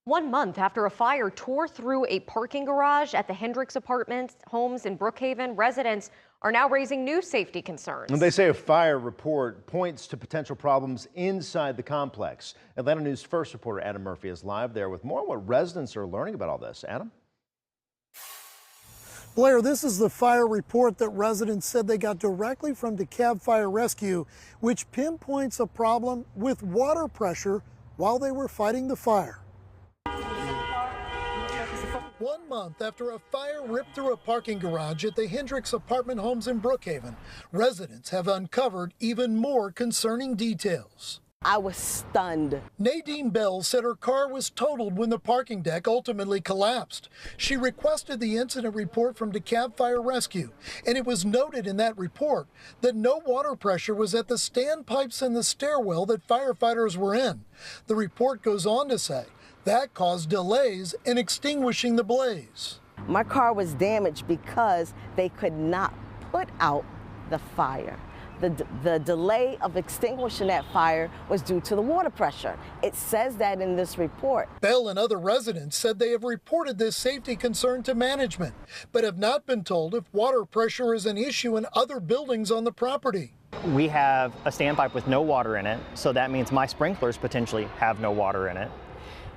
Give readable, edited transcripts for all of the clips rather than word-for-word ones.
1 month after a fire tore through a parking garage at the Hendrix Apartment Homes in Brookhaven, residents are now raising new safety concerns. And they say a fire report points to potential problems inside the complex. Atlanta News First reporter Adam Murphy is live there with more on what residents are learning about all this. Adam? Blair, this is the fire report that residents said they got directly from DeKalb Fire Rescue, which pinpoints a problem with water pressure while they were fighting the fire. 1 month after a fire ripped through a parking garage at the Hendrix Apartment Homes in Brookhaven, residents have uncovered even more concerning details. I was stunned. Nadine Bell said her car was totaled when the parking deck ultimately collapsed. She requested the incident report from DeKalb Fire Rescue, and it was noted in that report that no water pressure was at the standpipes in the stairwell that firefighters were in. The report goes on to say that caused delays in extinguishing the blaze. My car was damaged because they could not put out the fire. The delay of extinguishing that fire was due to the water pressure. It says that in this report. Bell and other residents said they have reported this safety concern to management, but have not been told if water pressure is an issue in other buildings on the property. We have a standpipe with no water in it, so that means my sprinklers potentially have no water in it.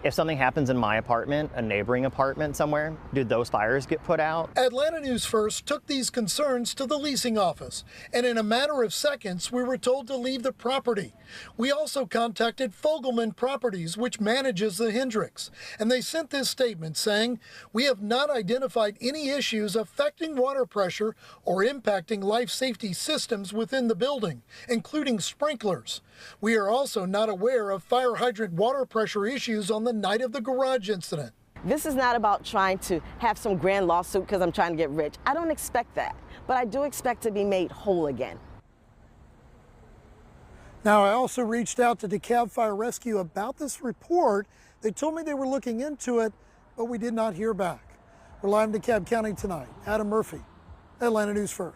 If something happens in my apartment, a neighboring apartment somewhere, do those fires get put out? Atlanta News First took these concerns to the leasing office, and in a matter of seconds, we were told to leave the property. We also contacted Fogelman Properties, which manages the Hendrix, and they sent this statement saying, "We have not identified any issues affecting water pressure or impacting life safety systems within the building, including sprinklers. We are also not aware of fire hydrant water pressure issues on the night of the garage incident." This is not about trying to have some grand lawsuit because I'm trying to get rich. I don't expect that, but I do expect to be made whole again. Now, I also reached out to DeKalb Fire Rescue about this report. They told me they were looking into it, but we did not hear back. We're live in DeKalb County tonight. Adam Murphy, Atlanta News First.